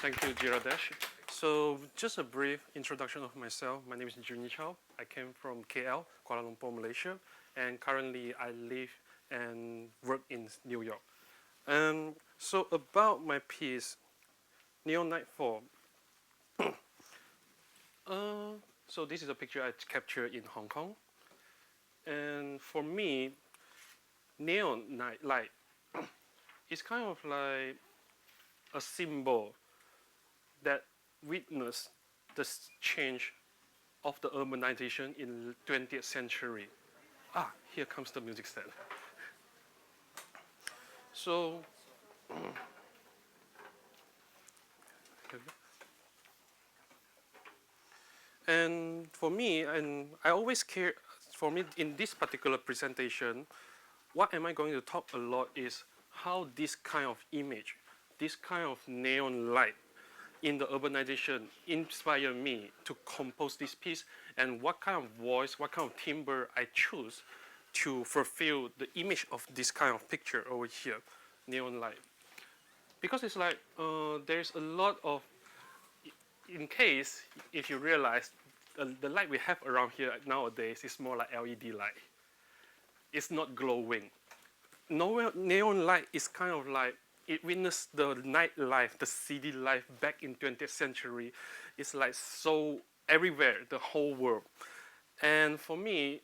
Thank you, Jiradesh. So just a brief introduction of myself. My name is JunYi Chow. I came from KL, Kuala Lumpur, Malaysia, and currently I live and work in New York. So about my piece, Neon Nightfall. So this is a picture I captured in Hong Kong. And for me, neon night light is kind of like a symbol that witnessed the change of the urbanization in 20th century. Here comes the music stand. So, and for me, and I always care, for me in this particular presentation, what am I going to talk a lot is how this kind of image, this kind of neon light in the urbanization inspired me to compose this piece, and what kind of voice, what kind of timbre I choose to fulfill the image of this kind of picture over here, neon light. Because it's like there's a lot of, in case if you realize the light we have around here nowadays is more like LED light. It's not glowing. Neon light is kind of like, it witnessed the nightlife, the city life back in 20th century. It's like so everywhere, the whole world. And for me,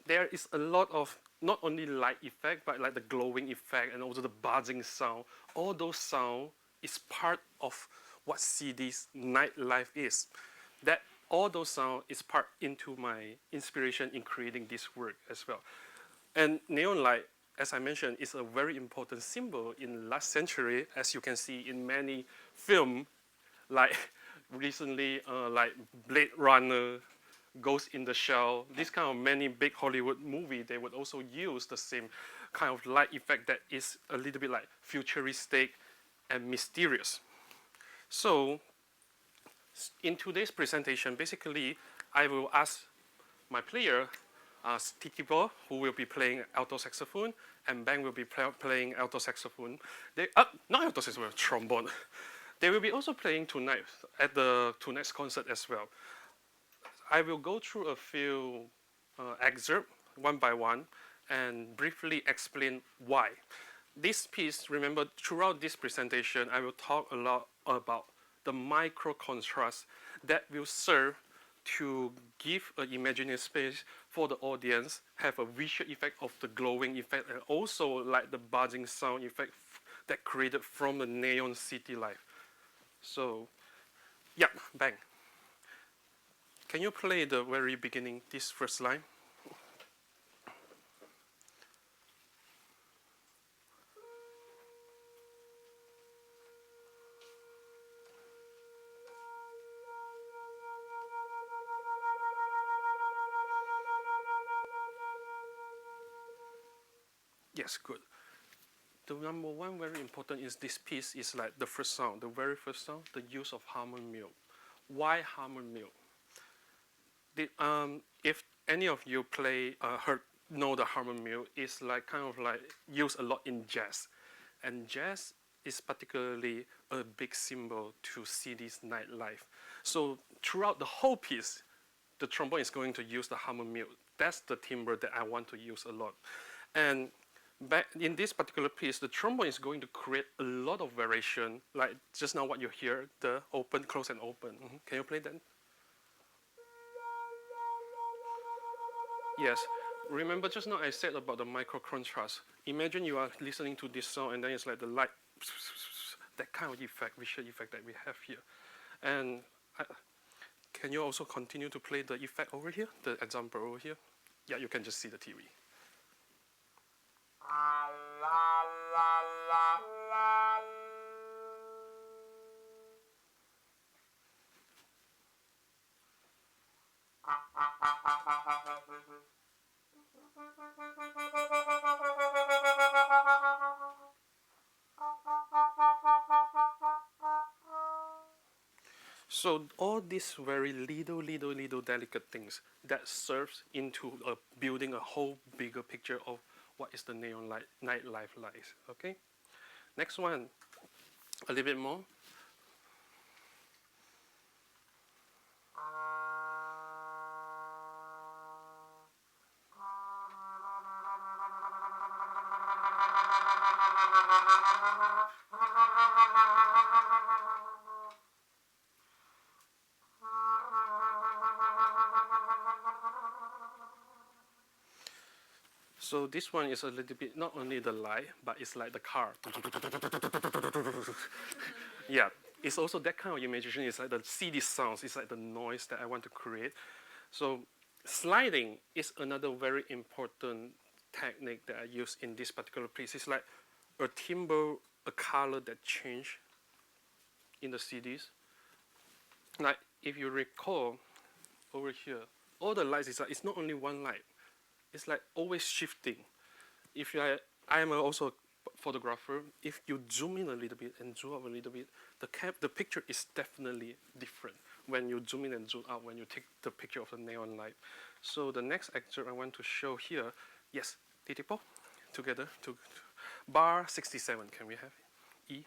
there is a lot of not only light effect, but like the glowing effect and also the buzzing sound. All those sound is part of what city's nightlife is. That all those sound is part into my inspiration in creating this work as well. And neon light, as I mentioned, is a very important symbol in last century, as you can see in many films, like recently, like Blade Runner, Ghost in the Shell, this kind of many big Hollywood movie, they would also use the same kind of light effect that is a little bit like futuristic and mysterious. So in today's presentation, basically, I will ask my player, Titibo, who will be playing alto saxophone, and Bang will be playing alto saxophone. Not alto saxophone, trombone. They will be also playing tonight at tonight's concert as well. I will go through a few excerpts one by one and briefly explain why. This piece, remember, throughout this presentation, I will talk a lot about the micro contrast that will serve to give an imaginary space for the audience, have a visual effect of the glowing effect, and also like the buzzing sound effect that created from the neon city life. So, yeah, Bang. Can you play the very beginning, this first line? Yes, good. The number one very important is this piece is like the first sound, the very first sound, the use of harmonium. Why harmonium? If any of you know the harmonium, it's like kind of like used a lot in jazz, and jazz is particularly a big symbol to city's nightlife. So throughout the whole piece, the trombone is going to use the harmonium. That's the timbre that I want to use a lot. And back in this particular piece, the trombone is going to create a lot of variation, like just now what you hear, the open, close, and open. Can you play that? Yes. Remember just now I said about the micro contrast. Imagine you are listening to this song and then it's like the light, that kind of effect, visual effect that we have here. And can you also continue to play the effect over here, the example over here? Yeah, you can just see the TV. So all these very little delicate things that serves into building a whole bigger picture of what is the neon light, nightlife like. Okay, next one, a little bit more. So this one is a little bit not only the light, but it's like the car. Yeah, it's also that kind of imagination. It's like the CD sounds. It's like the noise that I want to create. So sliding is another very important technique that I use in this particular piece. It's like a timbre, a color that change in the CDs. Like if you recall over here, all the lights is like it's not only one light. It's like always shifting. If I am also a photographer. If you zoom in a little bit and zoom out a little bit, the picture is definitely different when you zoom in and zoom out when you take the picture of the neon light. So the next excerpt I want to show here, yes, titipo, together to bar 67. Can we have it? E.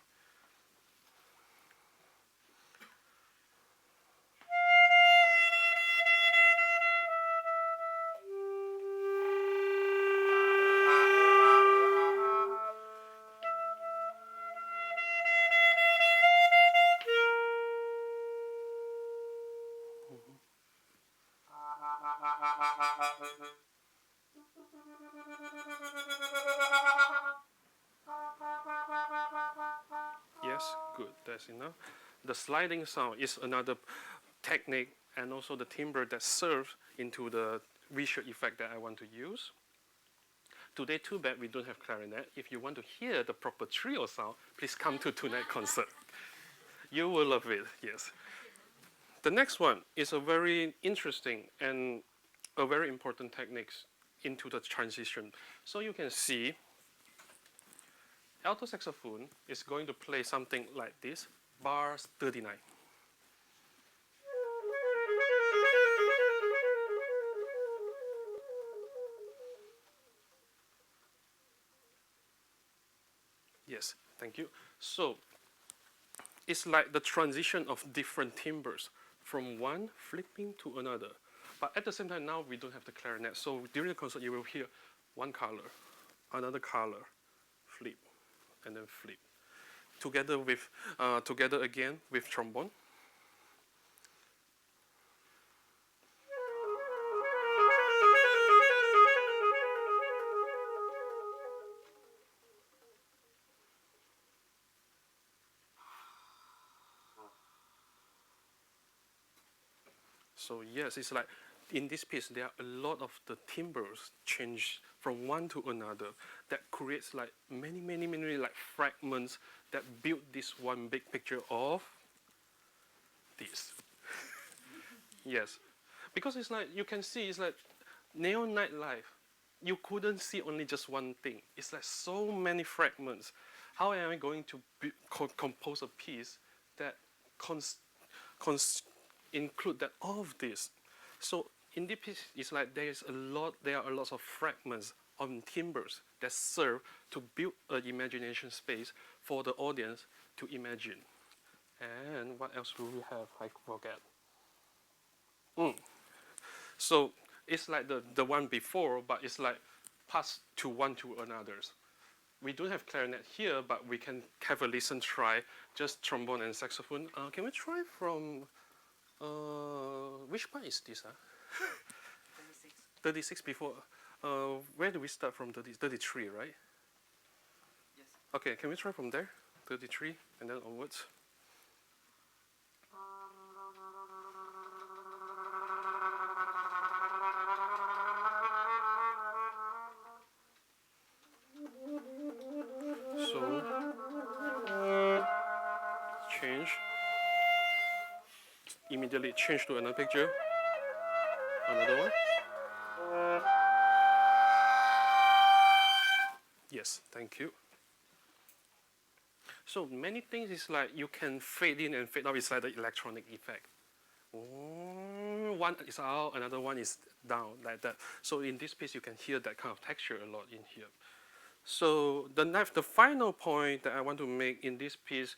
Yes, good, that's enough. The sliding sound is another technique and also the timbre that serves into the visual effect that I want to use. Today, too bad we don't have clarinet. If you want to hear the proper trio sound, please come to tonight's concert. You will love it, yes. The next one is a very interesting and a very important technique into the transition. So you can see alto saxophone is going to play something like this, bars 39. Yes, thank you. So it's like the transition of different timbres from one flipping to another. But at the same time, now we don't have the clarinet. So during the concert, you will hear one color, another color, flip, and then flip. Together again with trombone. So yes, it's like in this piece there are a lot of the timbres change from one to another that creates like many like fragments that build this one big picture of this. Yes, because it's like you can see it's like neon nightlife. You couldn't see only just one thing. It's like so many fragments. How am I going to compose a piece that include that all of this? So in this piece, it's like there are a lot of fragments on timbres that serve to build an imagination space for the audience to imagine. And what else do we have? I forget. So it's like the one before, but it's like passed to one to another. We don't have clarinet here, but we can have a listen try, just trombone and saxophone. Can we try from, which part is this? 36. 36 before. Where do we start from? 33, right? Yes. Okay, can we try from there? 33 and then onwards. So, change. Immediately change to another picture. Another one. Yes, thank you. So many things is like you can fade in and fade out. It's like the electronic effect. One is out, another one is down, like that. So in this piece, you can hear that kind of texture a lot in here. So the final point that I want to make in this piece,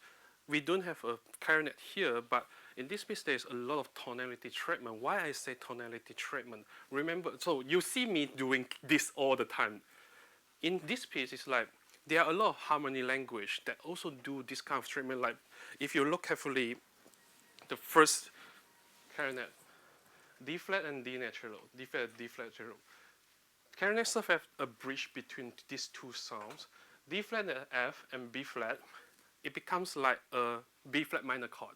we don't have a clarinet here, but in this piece there's a lot of tonality treatment. Why I say tonality treatment? Remember, so you see me doing this all the time. In this piece, it's like there are a lot of harmony language that also do this kind of treatment. Like if you look carefully, the first clarinet, D flat and D natural, D flat, D flat natural. Clarinet serve as a bridge between these two sounds. D flat and F and B flat, it becomes like a B flat minor chord.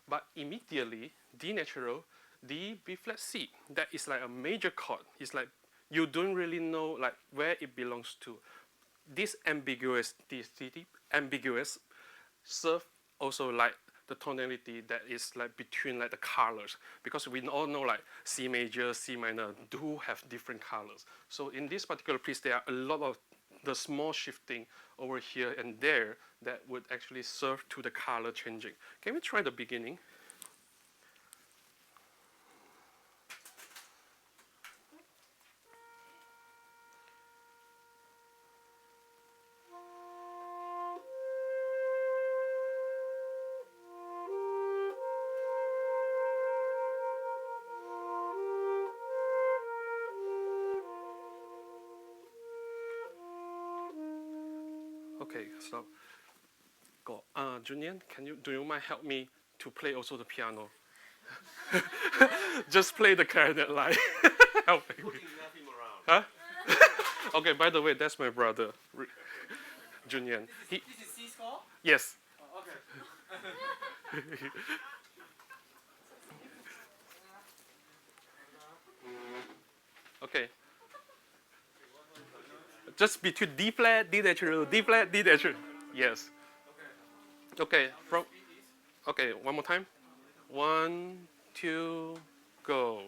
But immediately, D natural, D, B flat, C, that is like a major chord. It's like you don't really know like where it belongs to. This ambiguous serve also like the tonality that is like between like the colors, because we all know like C major, C minor do have different colors. So in this particular piece, there are a lot of the small shifting over here and there that would actually serve to the color changing. Can we try the beginning? Okay, so go. JunYi, do you mind help me to play also the piano? Just play the clarinet line. Helping me. Huh? Okay, by the way, that's my brother, JunYi. This is C score? Yes. Oh, okay. Okay. Just between D flat, D natural, D flat, D natural. Yes. Okay. Okay. One more time. 1, 2, go.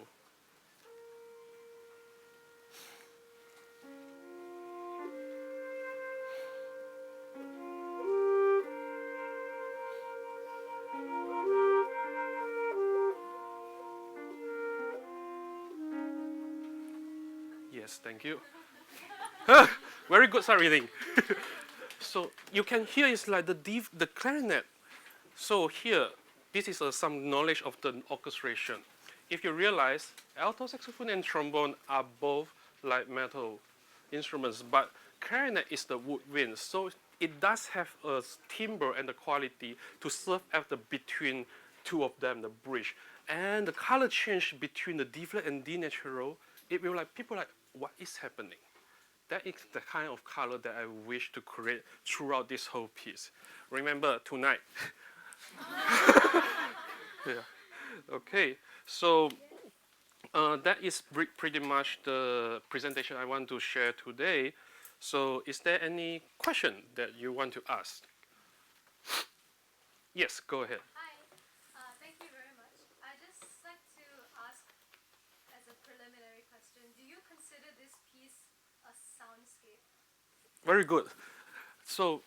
Yes, thank you. Very good start reading. So you can hear it's like the clarinet. So here, this is some knowledge of the orchestration. If you realize, alto saxophone and trombone are both like metal instruments, but clarinet is the woodwind. So it does have a timbre and the quality to serve as the between two of them, the bridge. And the color change between the D flat and D natural, it will like people like, what is happening? That is the kind of color that I wish to create throughout this whole piece. Remember, tonight. Yeah. Okay, so that is pretty much the presentation I want to share today. So is there any question that you want to ask? Yes, go ahead. Hi, thank you very much. I just like to ask as a preliminary question, do you consider this piece a soundscape? Very good. So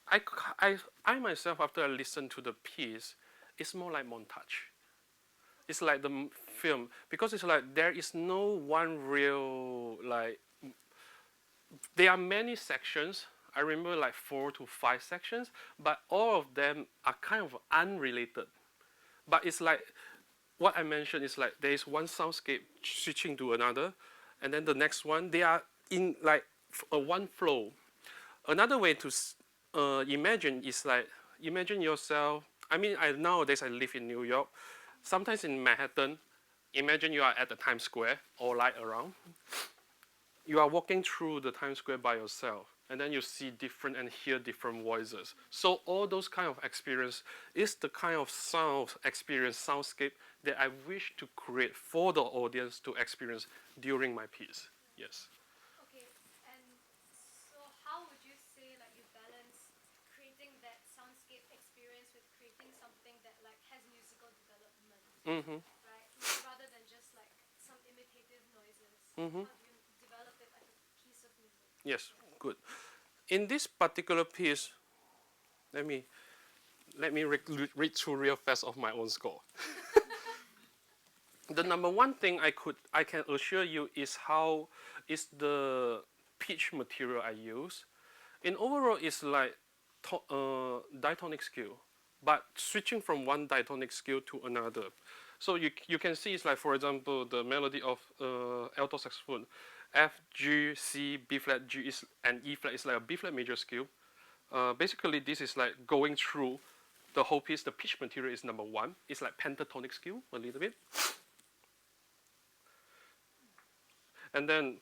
I myself, after I listen to the piece, it's more like montage. It's like the film, because it's like there is no one real like. There are many sections. I remember like 4 to 5 sections, but all of them are kind of unrelated. But it's like what I mentioned is like there is one soundscape switching to another, and then the next one they are in like one flow. Another way to imagine is like imagine yourself. I mean, nowadays I live in New York. Sometimes in Manhattan, imagine you are at the Times Square or like around. You are walking through the Times Square by yourself, and then you see different and hear different voices. So all those kind of experience is the kind of sound experience, soundscape that I wish to create for the audience to experience during my piece. Yes. Okay, and so how would you say like you balance creating that soundscape experience with creating something that like has musical development, Mm-hmm. right? Rather than just like some imitative noises. Mm-hmm. How do you develop it like a piece of music? Yes, good. In this particular piece, let me read through real fast of my own score. The number one thing I can assure you is how is the pitch material I use. In overall, it's like diatonic scale, but switching from one diatonic scale to another. So you can see it's like, for example, the melody of alto saxophone, F, G, C, B flat, G is, and E flat is like a B flat major scale. Basically, this is like going through the whole piece. The pitch material is number 1. It's like pentatonic scale a little bit. And then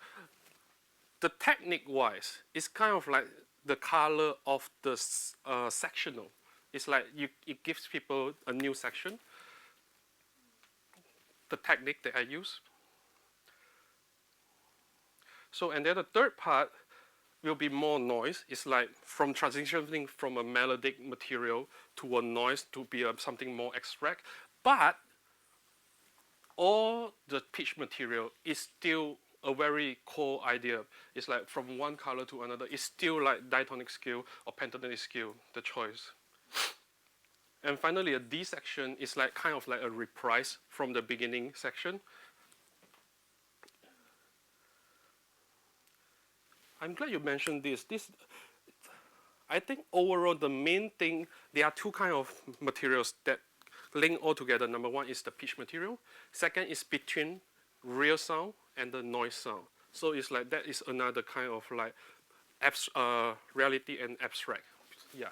the technique-wise, it's kind of like the color of the sectional. It's like it gives people a new section. The technique that I use. So, and then the third part will be more noise. It's like from transitioning from a melodic material to a noise to be something more abstract. But all the pitch material is still a very core idea. It's like from one color to another. It's still like diatonic scale or pentatonic scale, the choice. And finally, a D section is like kind of like a reprise from the beginning section. I'm glad you mentioned this. I think overall the main thing, there are two kind of materials that link all together. Number 1 is the pitch material. Second is between real sound and the noise sound. So it's like that is another kind of like reality and abstract. Yeah.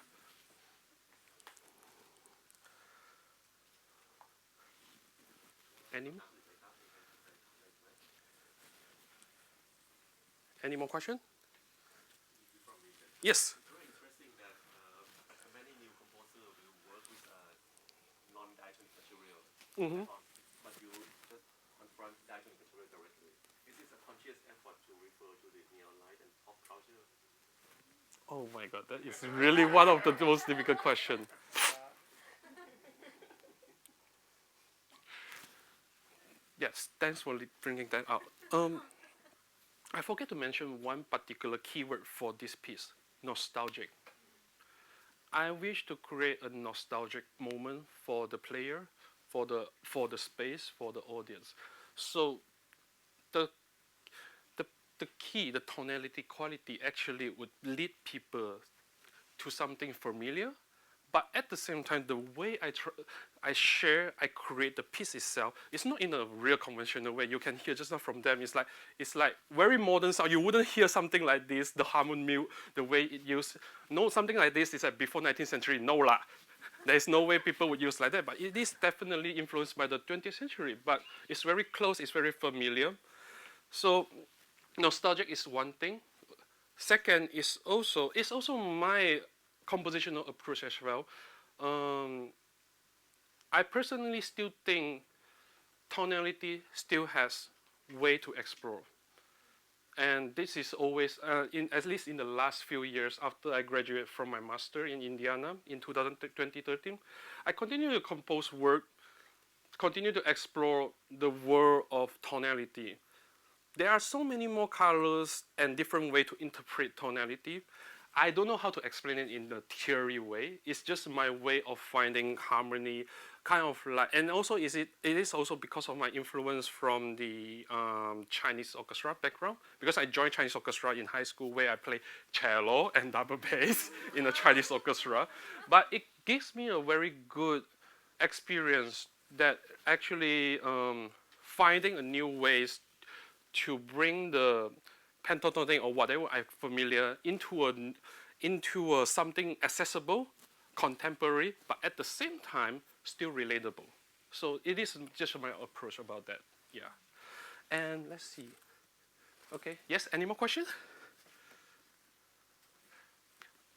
Any more question? Yes. It's very interesting that many new composers will work with non-diatonic material, but you just confront diatonic material directly. Is this a conscious effort to refer to the neon light and pop culture? Oh my God, that is really one of the most difficult questions. Yes, thanks for bringing that up. I forget to mention one particular keyword for this piece, nostalgic. I wish to create a nostalgic moment for the player, for the space, for the audience. So the the key, the tonality quality actually would lead people to something familiar, but at the same time, the way I create the piece itself, it's not in a real conventional way. You can hear just not from them. It's like very modern sound. You wouldn't hear something like this, the harmon mute, the way it used. No, something like this is like before 19th century. No lah. There's no way people would use like that. But it is definitely influenced by the 20th century. But it's very close. It's very familiar. So nostalgic is one thing. Second is also my compositional approach as well. I personally still think tonality still has way to explore. And this is always, at least in the last few years after I graduated from my master in Indiana in 2013, I continue to compose work, continue to explore the world of tonality. There are so many more colors and different ways to interpret tonality. I don't know how to explain it in the theory way. It's just my way of finding harmony, kind of like, and also it is also because of my influence from the Chinese orchestra background. Because I joined Chinese orchestra in high school where I play cello and double bass in a Chinese orchestra. But it gives me a very good experience that actually finding a new ways to bring the pentatonic or whatever I'm familiar into a something accessible, contemporary, but at the same time still relatable. So it is just my approach about that. Yeah. And let's see. Okay. Yes. Any more questions?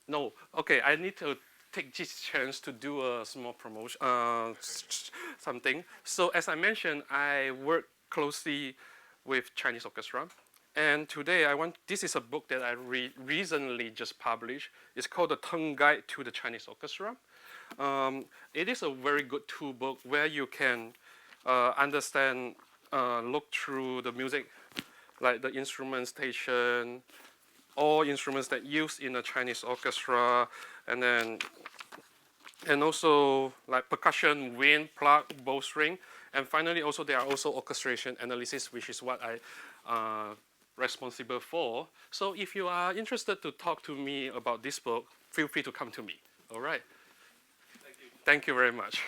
No. Okay. I need to take this chance to do a small promotion, something. So as I mentioned, I work closely with Chinese orchestra. And today this is a book that I recently just published. It's called The Tongue Guide to the Chinese Orchestra. It is a very good tool book where you can understand, look through the music, like the instrumentation, all instruments that used in a Chinese orchestra, and also like percussion, wind, pluck, bowstring. And finally, also there are also orchestration analysis, which is what I responsible for. So if you are interested to talk to me about this book, feel free to come to me. All right. Thank you. Thank you very much.